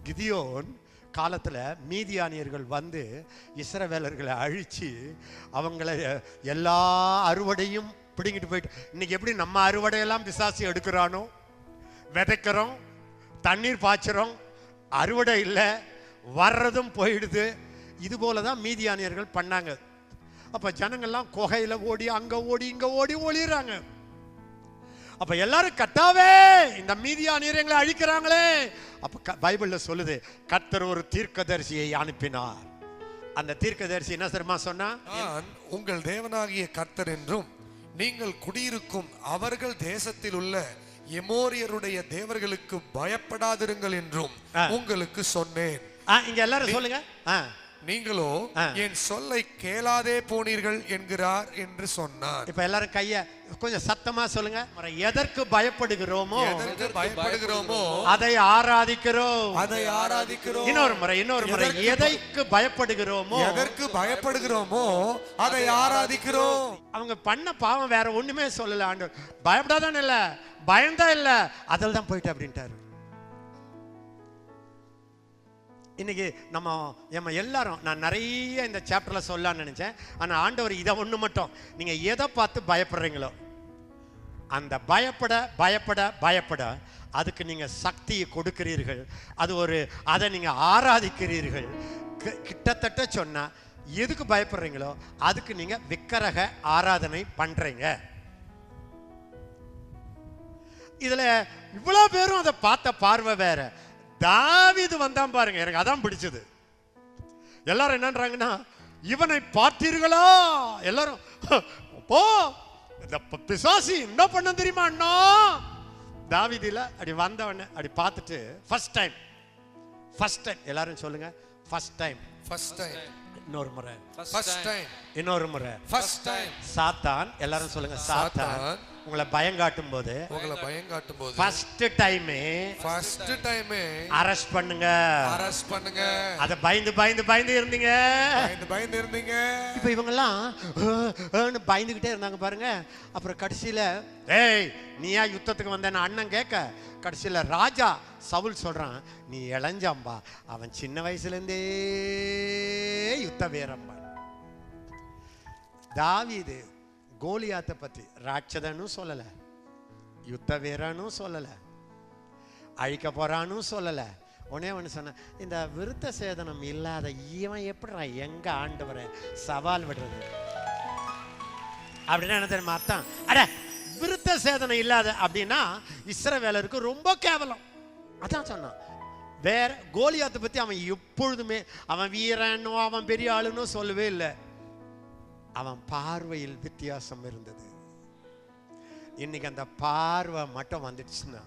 கிதியோன் காலத்தில் மீதியானியர்கள் வந்து இஸ்ரவேலர்களை அழிச்சு அவங்கள எல்லா அறுவடையும் பிடிங்கிட்டு போயிட்டு, இன்னைக்கு எப்படி நம்ம அறுவடையெல்லாம் பிசாசு எடுக்கிறானோ, விதைக்கிறோம், தண்ணீர் பாய்ச்சுறோம், அறுவடை இல்லை, வர்றதும் போயிடுது. இது போல தான் மீதியானியர்கள் பண்ணாங்க. அப்போ ஜனங்கள்லாம் குகையில் ஓடி அங்கே ஓடி இங்கே ஓடி ஒளிறாங்க. அப்ப எல்லாரும் கர்த்தாவே இந்த மீதியானியர் எங்களை அழிக்கிறாங்களே. அப்ப பைபிள்ல சொல்லுது, கர்த்தர் ஒரு தீர்க்கதரிசியை அனுப்பினார். அந்த தீர்க்கதரிசி என்ன தெரியுமா சொன்னா, நான் உங்கள் தேவனாகிய கர்த்தர் என்றும் நீங்கள் குடியிருக்கும் அவர்கள் தேசத்தில் உள்ள எமோரியருடைய தேவர்களுக்கு பயப்படாதிருங்கள் என்றும் உங்களுக்கு சொன்னேன். இங்க எல்லாரும் சொல்லுங்க. நீங்களோ என் சொல்லை கேளாதே போனீர்கள் என்கிறார் என்று சொன்னார். இப்ப எல்லாரும் கைய கொஞ்சம் சத்தமா சொல்லுங்க. எதற்கு பயப்படுகிறோமோ அதை ஆராதிக்கிறோம். இன்னொரு முறை எதற்கு பயப்படுகிறோமோ அதை ஆராதிக்கிறோம். அவங்க பண்ண பாவம் வேற ஒண்ணுமே சொல்லல. ஆண்டவர் பயப்படாதான் இல்ல, பயந்தா இல்ல, அதில் தான் போயிட்டு அப்படின்ட்டாரு. இன்னைக்கு நம்ம எல்லாரும், நான் நிறைய இந்த சாப்டர்ல சொல்லலாம்னு நினைச்சேன். ஆனா ஆண்டவர் இதை ஒண்ணு மட்டும், நீங்க எதை பார்த்து பயப்படுறீங்களோ அந்த பயப்பட பயப்பட பயப்பட அதுக்கு நீங்க சக்தியை கொடுக்கிறீர்கள். அதை நீங்க ஆராதிக்கிறீர்கள். கிட்டத்தட்ட சொன்னா எதுக்கு பயப்படுறீங்களோ அதுக்கு நீங்க விக்கிரக ஆராதனை பண்றீங்க. இதுல இவ்வளவு பேரும் அதை பார்த்த பார்வை வேற. தாவீது வந்தான் பாருங்க, எனக்கு அதான் பிடிச்சது. எல்லாரும் என்னன்றாங்கன்னா, இவனை பார்த்தீர்களா? எல்லாரும் போ, பிசாசி என்ன பண்ண தெரியுமா அண்ணா? தாவீதுல அப்படி வந்தவன அப்படி பார்த்துட்டு ஃபர்ஸ்ட் டைம் எல்லாரும் சொல்லுங்க, ஃபர்ஸ்ட் டைம் இன்னொரு முறை இன்னொரு முறை சாத்தான், எல்லாரும் சொல்லுங்க, சாத்தான் உங்களை பயங்காட்டும் போது ஃபர்ஸ்ட் டைம் அரெஸ்ட் பண்ணுங்க. அத பயந்து இருந்தீங்க. இப்ப இவங்க எல்லாம் பயந்துகிட்டே இருந்தாங்க பாருங்க. அப்புறம் கடைசியில, ஏய் நீயா யுத்தத்துக்கு வந்த அண்ணன் கேட்க, கடைசியில ராஜா சவுல் சொல்றான், நீ இளைஞ்சாம்பா, அவன் சின்ன வயசுல இருந்தே யுத்த வீரம்பா. தாவீது கோலியாத்தை பத்தி ராட்சதன்னு சொல்லல, யுத்த வீரன்னு சொல்லல, அழிக்க போறான்னு சொல்லல. உடனே ஒன்று சொன்ன, இந்த விருத்த சேதனம் இல்லாத இவன் எப்படி எங்க ஆண்டவரை சவால் விடுறது அப்படின்னா என்ன தெரியுமா அர்த்தம்? அட விருத்த சேதனம் இல்லாத அப்படின்னா இஸ்ரவேலருக்கு ரொம்ப கேவலம். அதான் சொன்னான். வேற கோலியாத்தை பத்தி அவன் எப்பொழுதுமே அவன் வீரனோ அவன் பெரிய ஆளுன்னு சொல்லவே இல்லை. அவன் பார்வையில் வித்தியாசம் இருந்தது. இன்னைக்கு அந்த பார்வை மட்டும் வந்துடுச்சுன்னா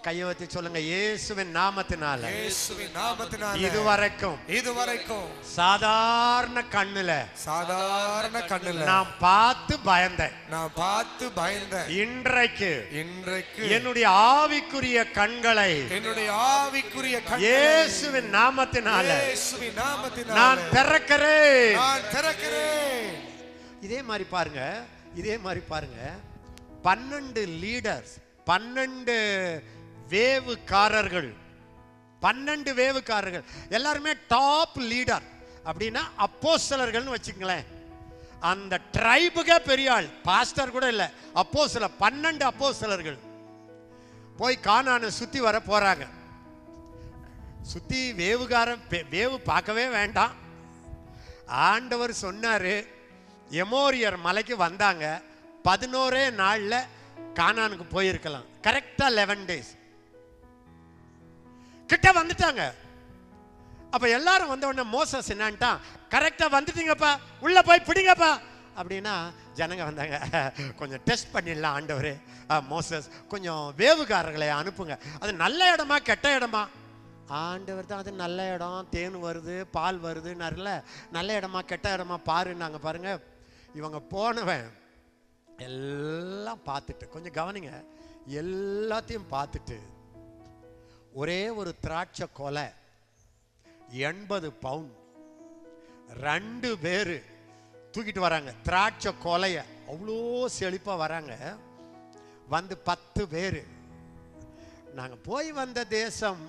கையை வச்சு சொல்லுங்க, இயேசுவின் நாமத்தினால இதுவரைக்கும் சாதாரண கண்ணுல நான் பார்த்து பயந்தேன். இன்றைக்கு என்னுடைய ஆவிக்குரிய கண்களை இயேசுவின் நாமத்தினால நான் திறக்கிறேன். இதே மாதிரி பாருங்க 12 லீடர்ஸ், 12 வேவுக்காரர்கள், 12 வேவுக்காரர்கள் எல்லாருமே டாப் லீடர் அப்படின்னா அப்போஸ்தலர்கள்னு வச்சுங்களேன். அந்த ட்ரைபுக்கே பெரிய ஆள், பாஸ்டர் கூட இல்லை, அப்போஸ்தலர் 12 அப்போஸ்தலர்கள் போய் கானானை சுத்தி வர போறாங்க. சுத்தி வேவு பார்க்கவே வேண்டாம். ஆண்டவர் சொன்னாரு, எமோரியர் மலைக்கு வந்தாங்க, 11 நாள்ல கானானுக்கு போயிருக்கலாம். கரெக்டா 11 days கிட்ட வந்துட்டாங்க. அப்ப எல்லாரும் வந்த உடனே மோசஸ் என்னன்ட்டான், கரெக்டா வந்துட்டீங்கப்பா, உள்ள போய் பிடிங்கப்பா அப்படின்னா ஜனங்க வந்தாங்க, கொஞ்சம் டெஸ்ட் பண்ணிடலாம் ஆண்டவரே, மோசஸ் கொஞ்சம் வேவுகாரர்களை அனுப்புங்க. அது நல்ல இடமா கெட்ட இடமா? ஆண்டவர் தான், அது நல்ல இடம், தேன் வருது பால் வருதுன்னாருல, நல்ல இடமா கெட்ட இடமா பாருன்னாங்க. பாருங்க, இவங்க போனவன் எல்லாம் பார்த்துட்டு, கொஞ்சம் கவனிங்க, எல்லாத்தையும் பார்த்துட்டு ஒரே ஒரு திராட்சை கொலை 80 பவுண்ட் 2 பேரு தூக்கிட்டு வராங்க. திராட்சை கொலைய அவ்வளோ செழிப்பா வராங்க. வந்து 10 பேரு, நாங்க போய் வந்த தேசம்